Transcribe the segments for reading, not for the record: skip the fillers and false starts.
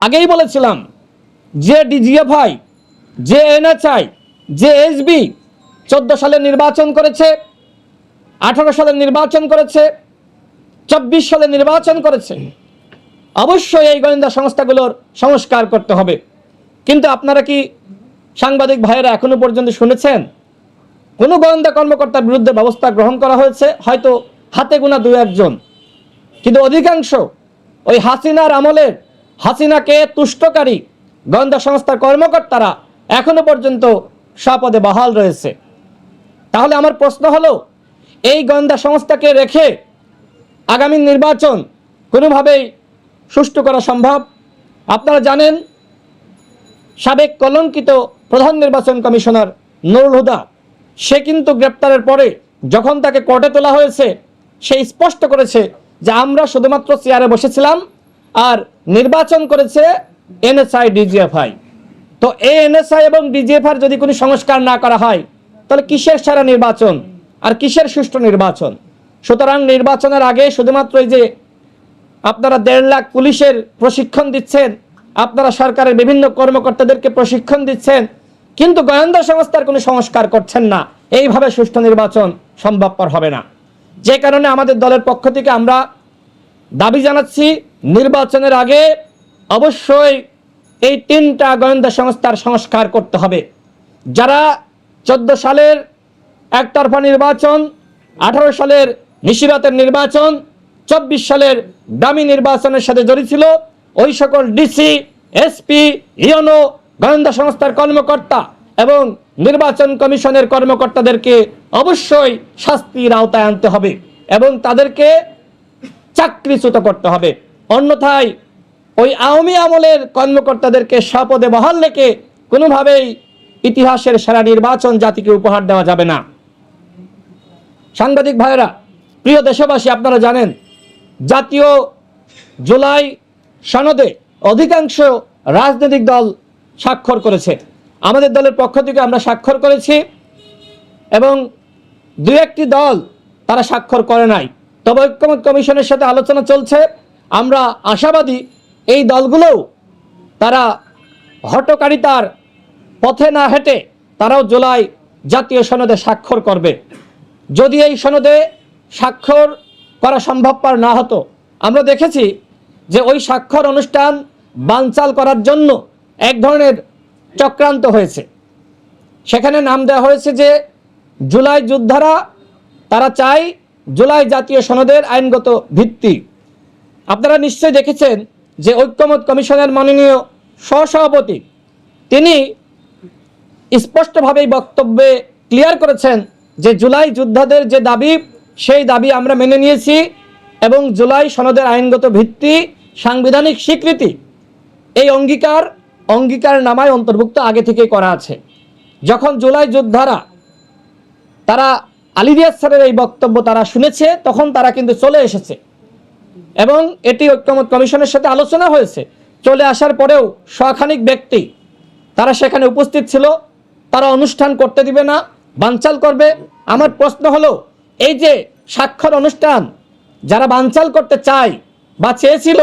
আগেই বলেছিলাম যে ডিজিএফআই, যে এনএচআই, যে এসবি 14 সালে নির্বাচন করেছে, 18 সালে নির্বাচন করেছে, 24 সালে নির্বাচন করেছে, অবশ্যই এই গোয়েন্দা সংস্থাগুলোর সংস্কার করতে হবে। কিন্তু আপনারা কি সাংবাদিক ভাইয়েরা এখনো পর্যন্ত শুনেছেন কোনো গোয়েন্দা কর্মকর্তার বিরুদ্ধে ব্যবস্থা গ্রহণ করা হয়েছে? হয়তো হাতে গোনা 2-1 জন, কিন্তু অধিকাংশ ওই হাসিনার আমলের, হাসিনাকে তুষ্টকারী গোয়েন্দা সংস্থার কর্মকর্তারা এখনো পর্যন্ত স্বপদে বহাল রয়েছে। তাহলে আমার প্রশ্ন হলো, এই গোয়েন্দা সংস্থাকে রেখে আগামী নির্বাচন কোনোভাবেই সুষ্ঠু করা সম্ভব? আপনারা জানেন সাবেক কলঙ্কিত প্রধান নির্বাচন কমিশনার নুরুল হুদা, সে কিন্তু গ্রেপ্তারের পরে যখন তাকে কোর্টে তোলা হয়েছে, সে স্পষ্ট করেছে যে আমরা শুধুমাত্র চেয়ারে বসেছিলাম আর নির্বাচন করেছে এনএসআই, ডিজিএফআই। তো এই এনএসআই এবং ডিজিএফআই যদি কোনো সংস্কার না করা হয়, তাহলে কিসের সারা নির্বাচন আর কিসের সুষ্ঠু নির্বাচন? সুতরাং নির্বাচনের আগে শুধুমাত্র এই যে আপনারা 1.5 লাখ পুলিশের প্রশিক্ষণ দিচ্ছেন, আপনারা সরকারের বিভিন্ন কর্মকর্তাদেরকে প্রশিক্ষণ দিচ্ছেন, কিন্তু গোয়েন্দা সংস্থার কোনো সংস্কার করছেন না, এইভাবে সুষ্ঠু নির্বাচন সম্ভবপর হবে না। যে কারণে আমাদের দলের পক্ষ থেকে আমরা দাবি জানাচ্ছি, নির্বাচনের আগে অবশ্যই এই 3টা গোয়েন্দা সংস্থার সংস্কার করতে হবে। যারা 14 সালের একতরফা নির্বাচন, 18 সালের নিশিরাতের নির্বাচন, 24 সালের দামি নির্বাচনের সাথে জড়িত ছিল, ওই সকল ডিসি, এসপি, ইউনো, গোয়েন্দা সংস্থার কর্মকর্তা এবং নির্বাচন কমিশনের কর্মকর্তাদেরকে অবশ্যই শাস্তির আওতায় আনতে হবে এবং তাদেরকে চাকরিচ্যুত করতে হবে। অন্যথায় ওই আওয়ামী আমলের কর্মকর্তাদেরকে স্বপদে বহাল রেখে কোনোভাবেই ইতিহাসের সেরা নির্বাচন জাতিকে উপহার দেওয়া যাবে না। সাংবাদিক ভাইয়েরা, প্রিয় দেশবাসী, আপনারা জানেন জাতীয় জুলাই সনদে অধিকাংশ রাজনৈতিক দল স্বাক্ষর করেছে। আমাদের দলের পক্ষ থেকে আমরা স্বাক্ষর করেছি এবং 2-1টি দল তারা স্বাক্ষর করে নাই। তবে ঐক্যমত্য কমিশনের সাথে আলোচনা চলছে। আমরা আশাবাদী এই দলগুলোও তারা হটকারিতার পথে না হেঁটে তারাও জুলাই জাতীয় সনদে স্বাক্ষর করবে। যদি এই সনদে স্বাক্ষর করা সম্ভবপর না হতো, আমরা দেখেছি যে ওই স্বাক্ষর অনুষ্ঠান বানচাল করার জন্য এক ধরনের চক্রান্ত হয়েছে। সেখানে নাম দেওয়া হয়েছে যে জুলাই যোদ্ধারা, তারা চায় জুলাই জাতীয় সনদের আইনগত ভিত্তি। আপনারা নিশ্চয়ই দেখেছেন যে ঐক্যমত্য কমিশনের মাননীয় সহসভাপতি তিনি স্পষ্টভাবেই বক্তব্যে ক্লিয়ার করেছেন যে জুলাই যোদ্ধাদের যে দাবি, সেই দাবি আমরা মেনে নিয়েছি এবং জুলাই সনদের আইনগত ভিত্তি, সাংবিধানিক স্বীকৃতি, এই অঙ্গীকার নামায় অন্তর্ভুক্ত আগে থেকেই করা আছে। যখন জুলাই যোদ্ধারা তারা আলী রিয়াজ স্যারের এই বক্তব্য তারা শুনেছে, তখন তারা কিন্তু চলে এসেছে এবং এটি ঐক্যমত্য কমিশনের সাথে আলোচনা হয়েছে। চলে আসার পরেও শখানিক ব্যক্তি তারা সেখানে উপস্থিত ছিল, তারা অনুষ্ঠান করতে দিবে না, বানচাল করবে। আমার প্রশ্ন হলো, এই যে স্বাক্ষর অনুষ্ঠান যারা বানচাল করতে চায় বা চেয়েছিল,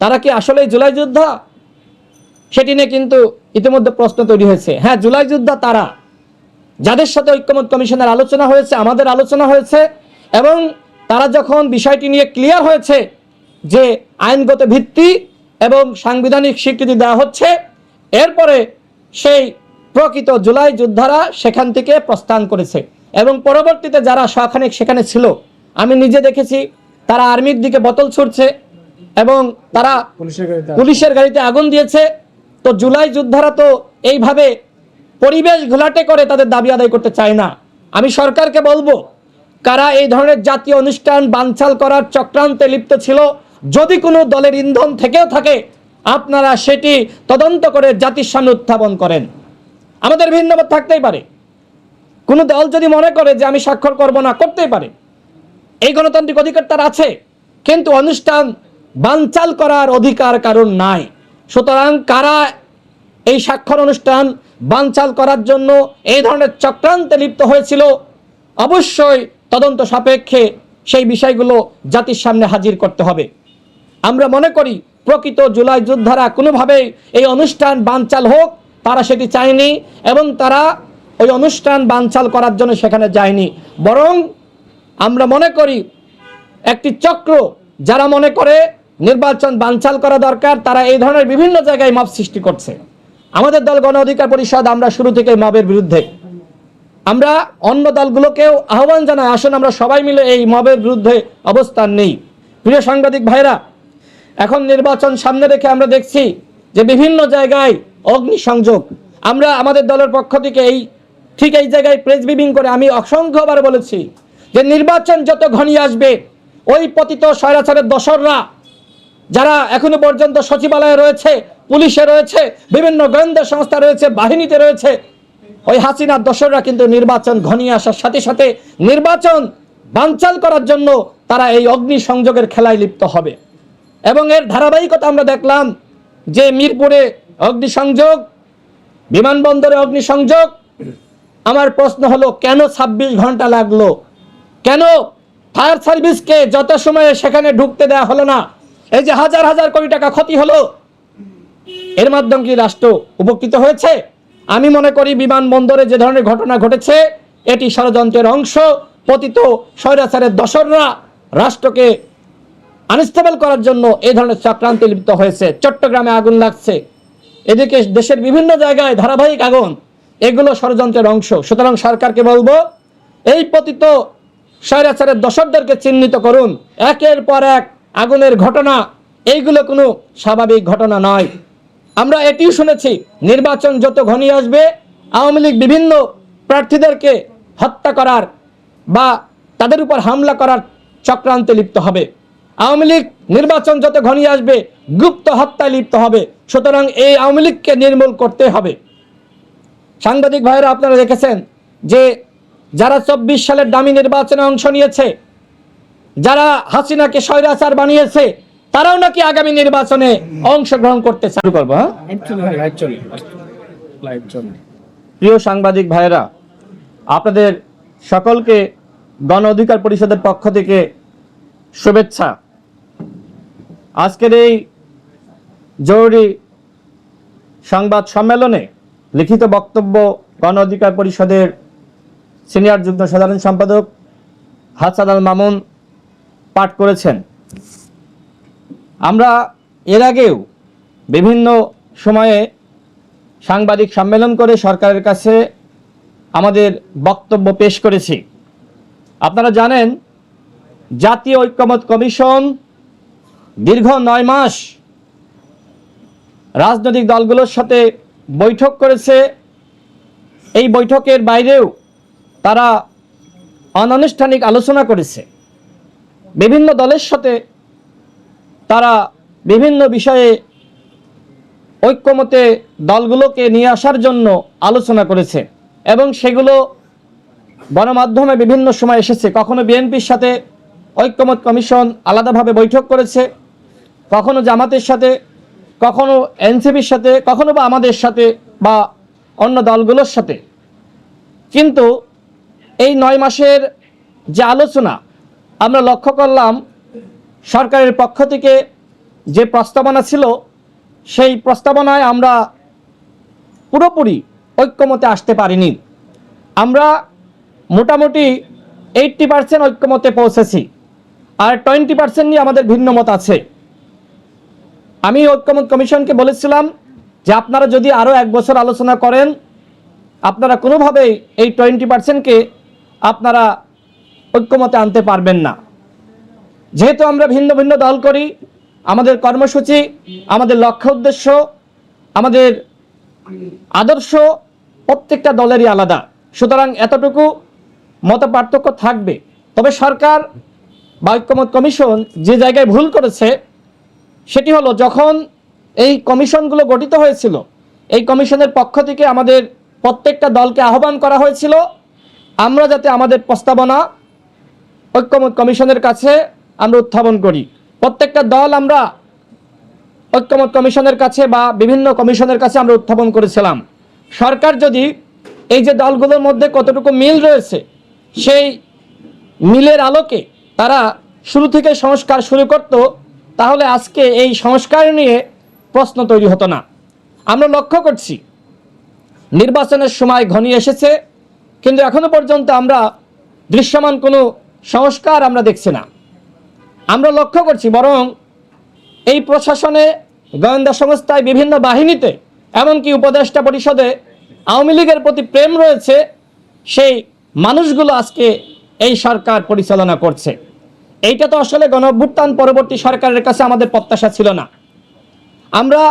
তারা কি আসলে জুলাই যোদ্ধা? সেটি নিয়ে কিন্তু ইতিমধ্যে প্রশ্ন তৈরি হয়েছে। হ্যাঁ, জুলাই যোদ্ধা তারা যাদের সাথে ঐক্যমত্য কমিশনের আলোচনা হয়েছে, আমাদের আলোচনা হয়েছে এবং তারা যখন বিষয়টি নিয়ে ক্লিয়ার হয়েছে যে আইনগত ভিত্তি এবং সাংবিধানিক স্বীকৃতি দেওয়া হচ্ছে, এরপরে সেই প্রকৃত জুলাই যোদ্ধারা সেখান থেকে প্রস্থান করেছে এবং পরবর্তীতে যারা শখানেক সেখানে ছিল, আমি নিজে দেখেছি তারা আর্মির দিকে বোতল ছুড়ছে এবং তারা পুলিশের গাড়িতে আগুন দিয়েছে। তো জুলাই যোদ্ধারা তো এইভাবে পরিবেশ ঘোলাটে করে তাদের দাবি আদায় করতে চায় না। আমি সরকারকে বলবো, কারা এই ধরনের জাতীয় অনুষ্ঠান বানচাল করার চক্রান্তে লিপ্ত ছিল, যদি কোনো দলের ইন্ধন থেকেও থাকে, আপনারা সেটি তদন্ত করে জাতির সামনে উত্থাপন করেন। আমাদের ভিন্ন মত থাকতেই পারে, কোনো দল যদি মনে করে যে আমি স্বাক্ষর করব না, করতেই পারে, এই গণতান্ত্রিক অধিকার তার আছে, কিন্তু অনুষ্ঠান বানচাল করার অধিকার কারণ নাই। সুতরাং কারা এই স্বাক্ষর অনুষ্ঠান বানচাল করার জন্য এই ধরনের চক্রান্তে লিপ্ত হয়েছিল, অবশ্যই তদন্ত সাপেক্ষে সেই বিষয়গুলো জাতির সামনে হাজির করতে হবে। আমরা মনে করি প্রকৃত জুলাই যোদ্ধারা কোনোভাবেই এই অনুষ্ঠান বানচাল হোক তারা সেটি চায়নি, এবং তারা ওই অনুষ্ঠান বানচাল করার জন্য সেখানে যায়নি। বরং আমরা মনে করি একটি চক্র যারা মনে করে নির্বাচন বানচাল করা দরকার, তারা এই ধরনের বিভিন্ন জায়গায় মব সৃষ্টি করছে। আমাদের দল গণ অধিকার পরিষদ আমরা শুরু থেকে মবের বিরুদ্ধে। আমরা অন্য দলগুলোকেও আহ্বান জানাই, আসুন আমরা সবাই মিলে এই মবের বিরুদ্ধে অবস্থান নেই। প্রিয় সাংবাদিক ভাইরা, এখন নির্বাচন সামনে রেখে আমরা দেখছি যে বিভিন্ন জায়গায় অগ্নিসংযোগ। আমরা আমাদের দলের পক্ষ থেকে ঠিক এই জায়গায় প্রেস ব্রিফিং করে আমি অসংখ্যবার বলেছি যে নির্বাচন যত ঘনিয়ে আসবে ওই পতিত স্বৈরাচারের দোসররা যারা এখনো পর্যন্ত সচিবালয়ে রয়েছে, পুলিশে রয়েছে, বিভিন্ন গোয়েন্দা সংস্থা রয়েছে, বাহিনীতে রয়েছে, ওই হাসিনার দোসররা কিন্তু নির্বাচন ঘনিয়ে আসার সাথে সাথে নির্বাচন বানচাল করার জন্য তারা এই অগ্নিসংযোগের খেলায় লিপ্ত হবে। এবং এর ধারাবাহিকতা আমরা দেখলাম যে মিরপুরে অগ্নিসংযোগ, বিমানবন্দরে অগ্নিসংযোগ। আমার প্রশ্ন হলো কেন 26 ঘন্টা লাগলো? কেন ফায়ার সার্ভিসকে যত সময়ে সেখানে ঢুকতে দেওয়া হলো না? এই যে হাজার হাজার কোটি টাকা ক্ষতি হলো, এর মাধ্যমে কি রাষ্ট্র উপকৃত হয়েছে? আমি মনে করি বিমানবন্দরে যে ধরনের ঘটনা ঘটেছে এটি ষড়যন্ত্রের অংশ। পতিত স্বৈরাচারের দোসররা রাষ্ট্রকে আনস্টেবল করার জন্য এই ধরনের চক্রান্তে লিপ্ত হয়েছে। চট্টগ্রামে আগুন লাগছে, এদিকে দেশের বিভিন্ন জায়গায় ধারাবাহিক আগুন, এগুলো ষড়যন্ত্রের অংশ। সুতরাং সরকারকে বলবো এই পতিত স্বৈরাচারের দোসরদেরকে চিহ্নিত করুন। একের পর এক আগুনের ঘটনা, এইগুলো কোনো স্বাভাবিক ঘটনা নয়। আমরা এটিও শুনেছি নির্বাচন যত ঘনিয়ে আসবে আওয়ামী লীগ বিভিন্ন প্রার্থীদেরকে হত্যা করার বা তাদের উপর হামলা করার চক্রান্তে লিপ্ত হবে। আওয়ামী লীগ নির্বাচন যত ঘনিয়ে আসবে গুপ্ত হত্যায় লিপ্ত হবে। সুতরাং এই আওয়ামী লীগকে নির্মূল করতে হবে। সাংবাদিক ভাইয়েরা, আপনারা দেখেছেন যে যারা 24 সালের দামি নির্বাচনে অংশ নিয়েছে, যারা হাসিনাকে স্বৈরাচার বানিয়েছে, তারাও নাকি আগামী নির্বাচনে অংশগ্রহণ করতে চালু করবো। প্রিয় সাংবাদিক ভাইয়েরা, আপনাদের সকলকে গণ অধিকার পরিষদের পক্ষ থেকে শুভেচ্ছা। আজকের এই জরুরি সংবাদ সম্মেলনে লিখিত বক্তব্য গণ অধিকার পরিষদের সিনিয়র যুগ্ম সাধারণ সম্পাদক হাসান আল মামুন পাঠ করেছেন। আমরা এর আগেও বিভিন্ন সময়ে সাংবাদিক সম্মেলন করে সরকারের কাছে আমাদের বক্তব্য পেশ করেছি। আপনারা জানেন জাতীয় ঐক্যমত্য কমিশন দীর্ঘ 9 মাস রাজনৈতিক দলগুলোর সাথে বৈঠক করেছে। এই বৈঠকের বাইরেও তারা অনানুষ্ঠানিক আলোচনা করেছে। বিভিন্ন দলের সাথে তারা বিভিন্ন বিষয়ে ঐক্যমতে দলগুলোকে নিয়ে আসার জন্য আলোচনা করেছে এবং সেগুলো গণমাধ্যমে বিভিন্ন সময় এসেছে। কখনো বিএনপির সাথে ঐক্যমত কমিশন আলাদাভাবে বৈঠক করেছে, কখনো জামাতের সাথে, কখনো এনসিপির সাথে, কখনো বা আমাদের সাথে বা অন্য দলগুলোর সাথে। কিন্তু এই 9 মাসের যে আলোচনা আমরা লক্ষ্য করলাম সরকারের পক্ষ থেকে যে প্রস্তাবনা ছিল সেই প্রস্তাবনায় আমরা পুরোপুরি ঐক্যমতে আসতে পারিনি। আমরা মোটামুটি 80% ঐক্যমতে পৌঁছেছি, আর 20% নিয়ে আমাদের ভিন্ন মত আছে। আমি ঐক্যমত কমিশনকে বলেছিলাম যে আপনারা যদি আরও 1 বছর আলোচনা করেন, আপনারা কোনোভাবেই এই 20%কে আপনারা ঐক্যমতে আনতে পারবেন না। যেহেতু আমরা ভিন্ন ভিন্ন দল করি, আমাদের কর্মসূচি, আমাদের লক্ষ্য উদ্দেশ্য, আমাদের আদর্শ প্রত্যেকটা দলেরই আলাদা, সুতরাং এতটুকু মত পার্থক্য থাকবে। তবে সরকার বা ঐক্যমত কমিশন যে জায়গায় ভুল করেছে সেটি হলো যখন এই কমিশনগুলো গঠিত হয়েছিল, এই কমিশনের পক্ষ থেকে আমাদের প্রত্যেকটা দলকে আহ্বান করা হয়েছিল আমরা যাতে আমাদের প্রস্তাবনা ঐক্যমত কমিশনের কাছে আমরা উত্থাপন করি। প্রত্যেকটা দল আমরা ঐক্যমত কমিশনের কাছে বা বিভিন্ন কমিশনের কাছে আমরা উত্থাপন করেছিলাম। সরকার যদি এই যে দলগুলোর মধ্যে কতটুকু মিল রয়েছে সেই মিলের আলোকে তারা শুরু থেকে সংস্কার শুরু করত, তাহলে আজকে এই সংস্কার নিয়ে প্রশ্ন তৈরি হতো না। আমরা লক্ষ্য করছি নির্বাচনের সময় ঘনিয়ে এসেছে, কিন্তু এখনো পর্যন্ত আমরা দৃশ্যমান কোনো সংস্কার আমরা দেখছি না। আমরা লক্ষ্য করছি বরং এই প্রশাসনে, গোয়েন্দা সংস্থায়, বিভিন্ন বাহিনীতে, এমনকি উপদেষ্টা পরিষদে আওয়ামী লীগের প্রতি প্রেম রয়েছে, সেই মানুষগুলো আজকে এই সরকার পরিচালনা করছে। এইটা তো আসলে গণঅভ্যুত্থান পরবর্তী সরকারের কাছে আমাদের প্রত্যাশা ছিল না। আমরা